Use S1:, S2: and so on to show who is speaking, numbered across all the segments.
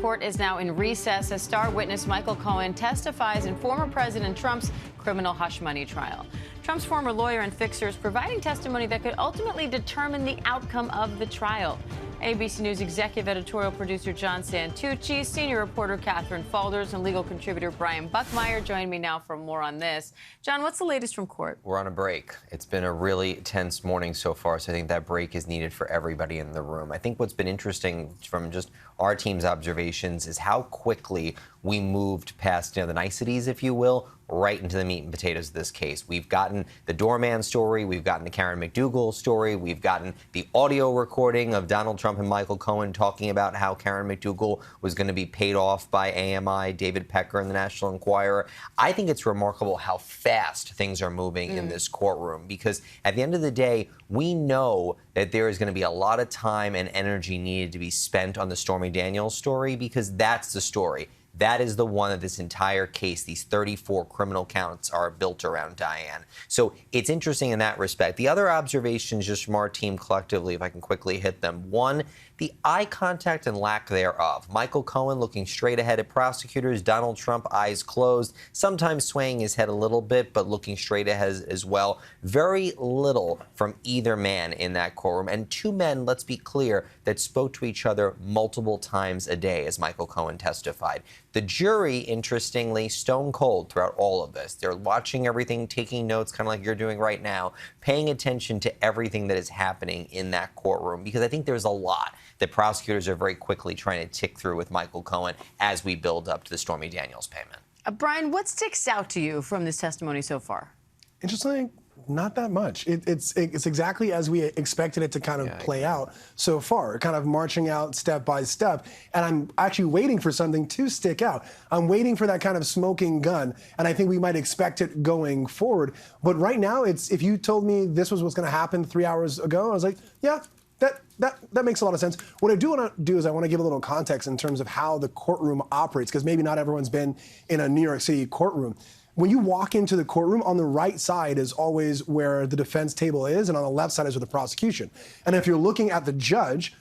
S1: Court is now in recess as star witness Michael Cohen testifies in former President Trump's criminal hush money trial. Trump's former lawyer and fixer is providing testimony that could ultimately determine the outcome of the trial. ABC News executive editorial producer John Santucci, senior reporter Catherine Falders, and legal contributor Brian Buckmeyer join me now for more on this. John, what's the latest from court?
S2: We're on a break. It's been a really tense morning so far, so I think that break is needed for everybody in the room. I think what's been interesting from just our team's observations is how quickly we moved past, the niceties, if you will, right into the meat and potatoes of this case. We've gotten the doorman story. We've gotten the Karen McDougal story. We've gotten the audio recording of Donald Trump and Michael Cohen talking about how Karen McDougal was going to be paid off by AMI, David Pecker, and the National Enquirer. I think it's remarkable how fast things are moving in this courtroom, because at the end of the day, we know that there is going to be a lot of time and energy needed to be spent on the Stormy Daniels story, because that's the story. That is the one that this entire case, these 34 criminal counts, are built around, Diane. So it's interesting in that respect. The other observations just from our team collectively, if I can quickly hit them. One, the eye contact and lack thereof. Michael Cohen looking straight ahead at prosecutors. Donald Trump, eyes closed, sometimes swaying his head a little bit, but looking straight ahead as well. Very little from either man in that courtroom. And two men, let's be clear, that spoke to each other multiple times a day, as Michael Cohen testified. The jury, interestingly, stone cold throughout all of this. They're watching everything, taking notes, kind of like you're doing right now, paying attention to everything that is happening in that courtroom, because I think there's a lot that prosecutors are very quickly trying to tick through with Michael Cohen as we build up to the Stormy Daniels payment.
S1: Brian, what sticks out to you from this testimony so far?
S3: Interesting. Not that much. It's exactly as we expected it to kind of play out so far, kind of marching out step by step. And I'm actually waiting for something to stick out. I'm waiting for that kind of smoking gun, and I think we might expect it going forward. But right now, if you told me this was what's going to happen 3 hours ago, I was like, yeah, that makes a lot of sense. What I do want to do is I want to give a little context in terms of how the courtroom operates, because maybe not everyone's been in a New York City courtroom. When you walk into the courtroom, on the right side is always where the defense table is, and on the left side is where the prosecution. And if you're looking at the judge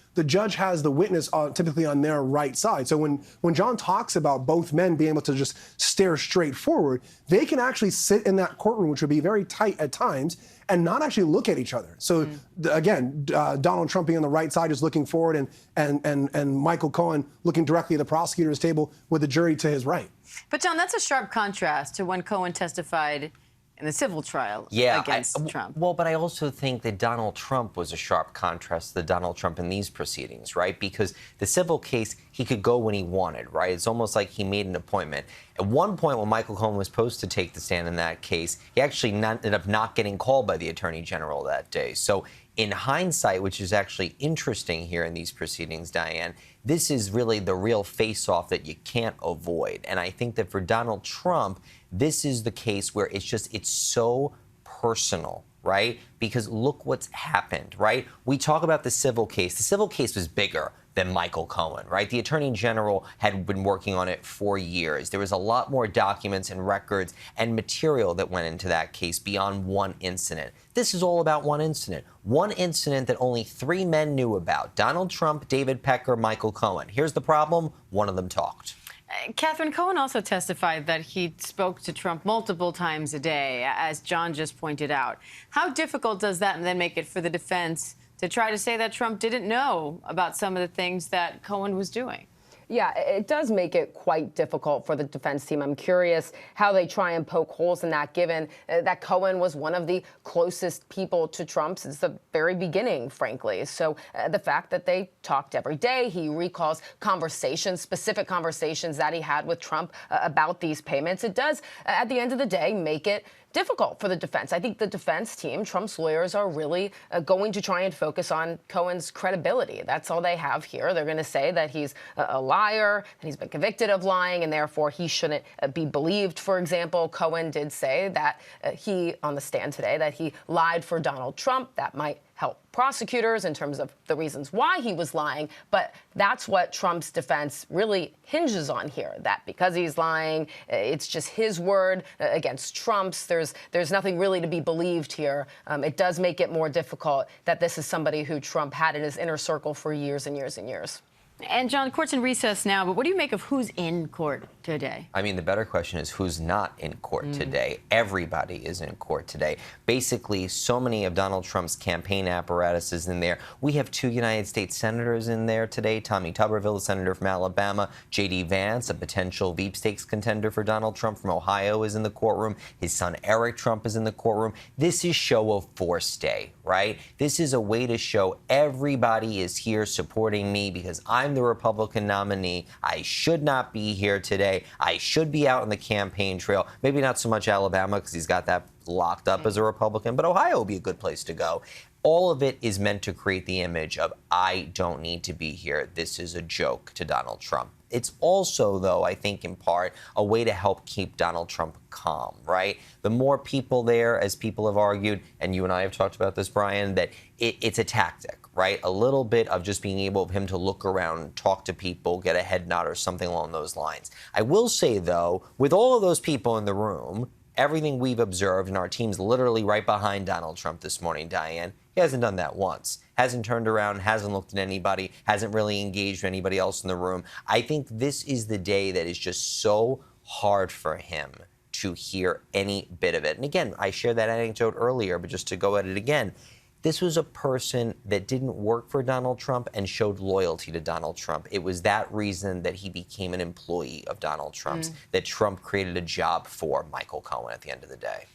S3: has the witness typically on their right side. So when John talks about both men being able to just stare straight forward, they can actually sit in that courtroom, which would be very tight at times, and not actually look at each other. So again, Donald Trump being on the right side, just looking forward, and Michael Cohen looking directly at the prosecutor's table with the jury to his right.
S1: But John, that's a sharp contrast to when Cohen testified in the civil trial against Trump.
S2: Well, but I also think that Donald Trump was a sharp contrast to Donald Trump in these proceedings, right? Because the civil case, he could go when he wanted, right? It's almost like he made an appointment. At one point, when Michael Cohen was supposed to take the stand in that case, he actually ended up not getting called by the Attorney General that day. So in hindsight, which is actually interesting here in these proceedings, Diane, this is really the real face-off that you can't avoid. And I think that for Donald Trump, this is the case where it's so personal, right? Because look what's happened, right? We talk about the civil case. The civil case was bigger than Michael Cohen, right? The Attorney General had been working on it for years. There was a lot more documents and records and material that went into that case beyond one incident. This is all about one incident that only 3 men knew about: Donald Trump, David Pecker, Michael Cohen. Here's the problem: one of them talked.
S1: Catherine, Cohen also testified that he spoke to Trump multiple times a day, as John just pointed out. How difficult does that then make it for the defense to try to say that Trump didn't know about some of the things that Cohen was doing?
S4: Yeah, it does make it quite difficult for the defense team. I'm curious how they try and poke holes in that, given that Cohen was one of the closest people to Trump since the very beginning, frankly. So the fact that they talked every day, he recalls conversations, specific conversations that he had with Trump about these payments. It does, at the end of the day, make it difficult for the defense. I think the defense team, Trump's lawyers, are really going to try and focus on Cohen's credibility. That's all they have here. They're going to say that he's a liar, that he's been convicted of lying, and therefore he shouldn't be believed. For example, Cohen did say that he, on the stand today, that he lied for Donald Trump. That might help prosecutors in terms of the reasons why he was lying. But that's what Trump's defense really hinges on here, that because he's lying, it's just his word against Trump's. There's nothing really to be believed here. It does make it more difficult that this is somebody who Trump had in his inner circle for years and years and years.
S1: And John, court's in recess now, but what do you make of who's in court today?
S2: I mean, the better question is who's not in court today. Everybody is in court today. Basically, so many of Donald Trump's campaign apparatus is in there. We have 2 United States senators in there today. Tommy Tuberville, a senator from Alabama. J.D. Vance, a potential sweepstakes contender for Donald Trump from Ohio, is in the courtroom. His son Eric Trump is in the courtroom. This is show of force day, right? This is a way to show everybody is here supporting me because I'm the Republican nominee. I should not be here today. I should be out on the campaign trail. Maybe not so much Alabama because he's got that locked up as a Republican, but Ohio would be a good place to go. All of it is meant to create the image of, I don't need to be here. This is a joke to Donald Trump. It's also, though, I think in part, a way to help keep Donald Trump calm, right? The more people there, as people have argued, and you and I have talked about this, Brian, that it's a tactic, right? A little bit of just being able for him to look around, talk to people, get a head nod or something along those lines. I will say, though, with all of those people in the room, everything we've observed, and our team's literally right behind Donald Trump this morning, Diane, he hasn't done that once. Hasn't turned around, hasn't looked at anybody, hasn't really engaged with anybody else in the room. I think this is the day that is just so hard for him to hear any bit of it. And again, I shared that anecdote earlier, but just to go at it again, this was a person that didn't work for Donald Trump and showed loyalty to Donald Trump. It was that reason that he became an employee of Donald Trump's, that Trump created a job for Michael Cohen at the end of the day.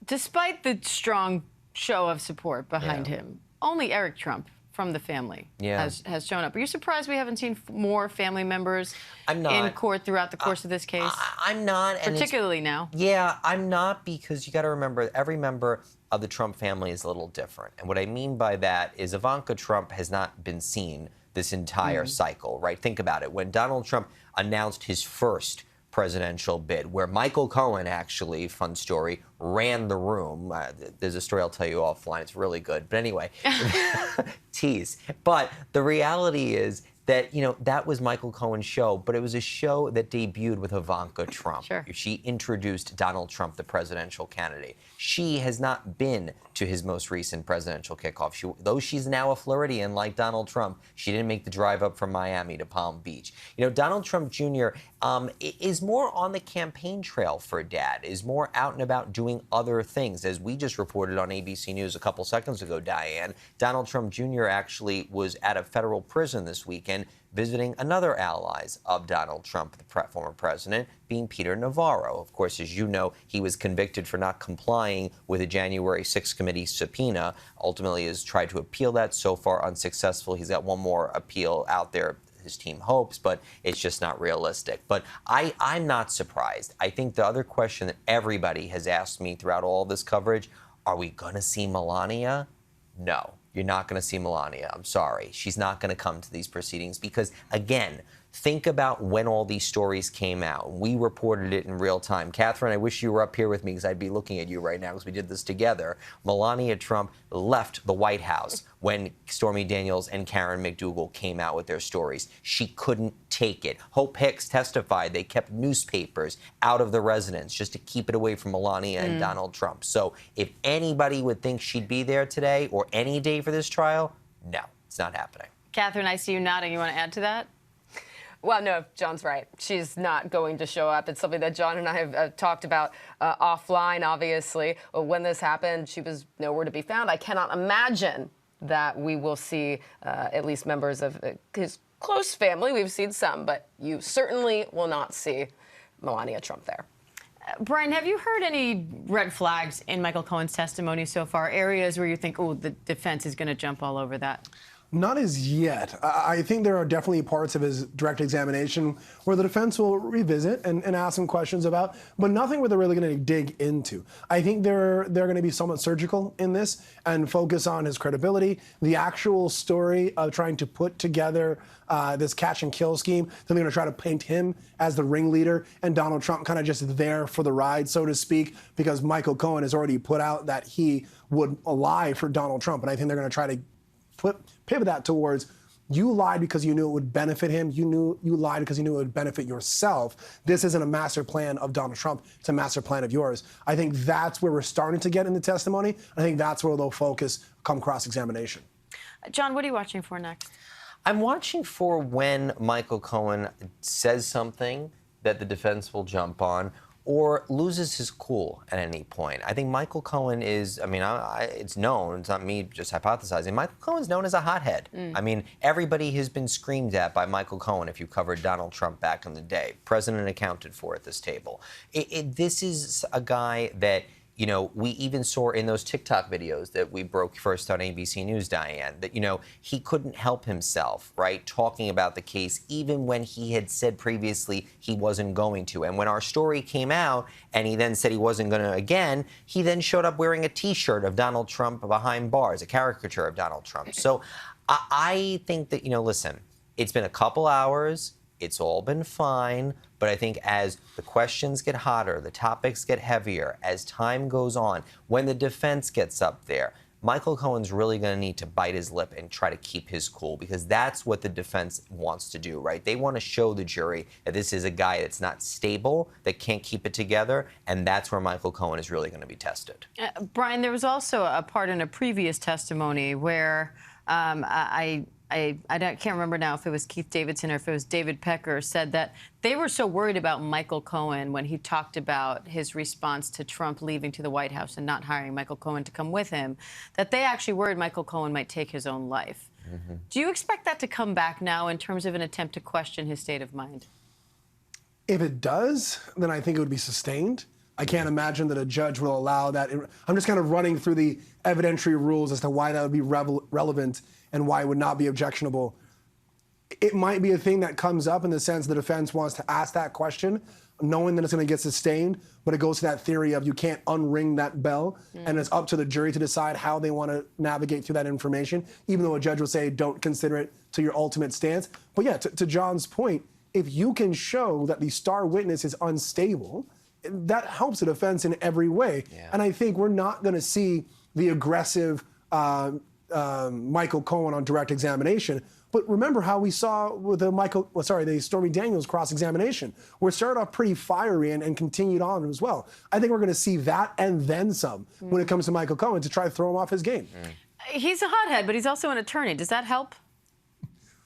S1: Despite the strong show of support behind him, only Eric Trump from the family has shown up. Are you surprised we haven't seen more family members in court throughout the course of this case?
S2: I'm not. And
S1: particularly now.
S2: Yeah, I'm not, because you got to remember, every member of the Trump family is a little different. And what I mean by that is Ivanka Trump has not been seen this entire cycle, right? Think about it. When Donald Trump announced his first presidential bid, where Michael Cohen actually, fun story, ran the room. There's a story I'll tell you offline. It's really good. But anyway, tease. But the reality is that, you know, that was Michael Cohen's show, but it was a show that debuted with Ivanka Trump.
S1: Sure.
S2: She introduced Donald Trump, the presidential candidate. She has not been to his most recent presidential kickoff. Though she's now a Floridian like Donald Trump, she didn't make the drive up from Miami to Palm Beach. You know, Donald Trump Jr. Is more on the campaign trail for Dad, is more out and about doing other things. As we just reported on ABC News a couple seconds ago, Diane, Donald Trump Jr. actually was at a federal prison this weekend visiting another allies of Donald Trump, the former president, being Peter Navarro. Of course, as you know, he was convicted for not complying with a January 6th committee subpoena. Ultimately has tried to appeal that, so far unsuccessful. He's got one more appeal out there, his team hopes, but it's just not realistic. But I'm not surprised. I think the other question that everybody has asked me throughout all this coverage, are we going to see Melania? No. You're not going to see Melania. I'm sorry. She's not going to come to these proceedings because, again, think about when all these stories came out. We reported it in real time. Catherine, I wish you were up here with me because I'd be looking at you right now because we did this together. Melania Trump left the White House when Stormy Daniels and Karen McDougal came out with their stories. She couldn't take it. Hope Hicks testified they kept newspapers out of the residence just to keep it away from Melania and Donald Trump. So if anybody would think she'd be there today or any day for this trial, no, it's not happening.
S1: Catherine, I see you nodding. You want to add to that?
S4: Well, no, John's right. She's not going to show up. It's something that John and I have talked about offline, obviously. When this happened, she was nowhere to be found. I cannot imagine that we will see at least members of his close family. We've seen some, but you certainly will not see Melania Trump there.
S1: Brian, have you heard any red flags in Michael Cohen's testimony so far? Areas where you think, oh, the defense is going to jump all over that?
S3: Not as yet. I think there are definitely parts of his direct examination where the defense will revisit and ask some questions about, but nothing where they're really going to dig into. I think they're going to be somewhat surgical in this and focus on his credibility, the actual story of trying to put together this catch and kill scheme. Then they're going to try to paint him as the ringleader and Donald Trump kind of just there for the ride, so to speak, because Michael Cohen has already put out that he would lie for Donald Trump. And I think they're going to try to pivot that towards, you lied because you knew it would benefit him. You lied because you knew it would benefit yourself. This isn't a master plan of Donald Trump. It's a master plan of yours. I think that's where we're starting to get in the testimony. I think that's where they'll focus come cross-examination.
S1: John, what are you watching for next?
S2: I'm watching for when Michael Cohen says something that the defense will jump on or loses his cool at any point. I think Michael Cohen is, I mean, it's known, it's not me just hypothesizing, Michael Cohen's known as a hothead. I mean, everybody has been screamed at by Michael Cohen if you covered Donald Trump back in the day. President accounted for at this table. This is a guy that, you know, we even saw in those TikTok videos that we broke first on ABC News, Diane, that, you know, he couldn't help himself, right, talking about the case, even when he had said previously he wasn't going to. And when our story came out and he then said he wasn't going to again, he then showed up wearing a T-shirt of Donald Trump behind bars, a caricature of Donald Trump. So I think that, you know, listen, it's been a couple hours. It's all been fine, but I think as the questions get hotter, the topics get heavier, as time goes on, when the defense gets up there, Michael Cohen's really going to need to bite his lip and try to keep his cool, because that's what the defense wants to do, right? They want to show the jury that this is a guy that's not stable, that can't keep it together, and that's where Michael Cohen is really going to be tested.
S1: Brian, there was also a part in a previous testimony where I can't remember now if it was Keith Davidson or if it was David Pecker, said that they were so worried about Michael Cohen when he talked about his response to Trump leaving to the White House and not hiring Michael Cohen to come with him, that they actually worried Michael Cohen might take his own life. Do you expect that to come back now in terms of an attempt to question his state of mind?
S3: If it does, then I think it would be sustained. I can't imagine that a judge will allow that. I'm just kind of running through the evidentiary rules as to why that would be relevant and why it would not be objectionable. It might be a thing that comes up in the sense the defense wants to ask that question, knowing that it's going to get sustained, but it goes to that theory of you can't unring that bell, and it's up to the jury to decide how they want to navigate through that information, even though a judge will say don't consider it to your ultimate stance. But yeah, to John's point, if you can show that the star witness is unstable, that helps the defense in every way. And I think we're not going to see the aggressive Michael Cohen on direct examination. But remember how we saw with the Stormy Daniels cross-examination, where it started off pretty fiery and continued on as well. I think we're going to see that and then some when it comes to Michael Cohen to try to throw him off his game.
S1: He's a hothead, but he's also an attorney. Does that help?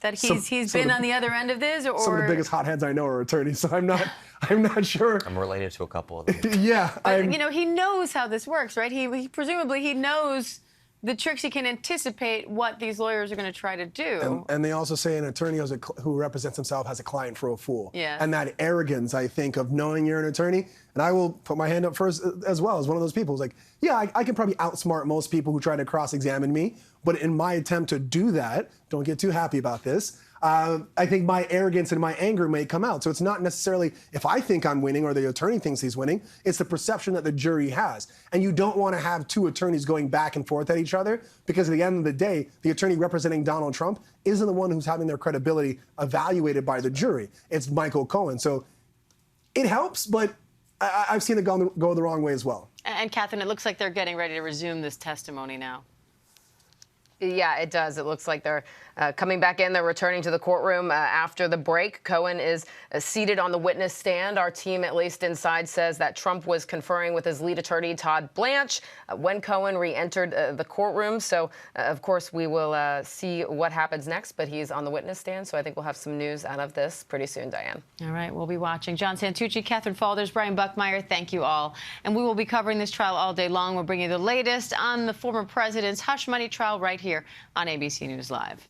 S1: That he's been on the other end of this, or
S3: some of the biggest hotheads I know are attorneys, so I'm not sure.
S2: I'm related to a couple of them.
S3: Yeah,
S1: but, you know, he knows how this works, right? He presumably he knows the tricks. He can anticipate what these lawyers are going to try to do.
S3: And they also say an attorney who represents himself has a client for a fool.
S1: Yeah.
S3: And that arrogance, I think, of knowing you're an attorney, and I will put my hand up first as well as one of those people who's like, yeah, I can probably outsmart most people who try to cross-examine me, but in my attempt to do that, don't get too happy about this, I think my arrogance and my anger may come out. So it's not necessarily if I think I'm winning or the attorney thinks he's winning, it's the perception that the jury has. And you don't want to have two attorneys going back and forth at each other, because at the end of the day, the attorney representing Donald Trump isn't the one who's having their credibility evaluated by the jury. It's Michael Cohen. So it helps, but I've seen it go the wrong way as well.
S1: And Catherine, it looks like they're getting ready to resume this testimony now.
S4: Yeah, it does. It looks like they're coming back in. They're returning to the courtroom after the break. Cohen is seated on the witness stand. Our team, at least inside, says that Trump was conferring with his lead attorney, Todd Blanche, when Cohen re-entered the courtroom. So, of course, we will see what happens next. But he's on the witness stand, so I think we'll have some news out of this pretty soon, Diane.
S1: All right, we'll be watching. John Santucci, Catherine Falders, Brian Buckmeyer, thank you all. And we will be covering this trial all day long. We'll bring you the latest on the former president's hush money trial right here on ABC News Live.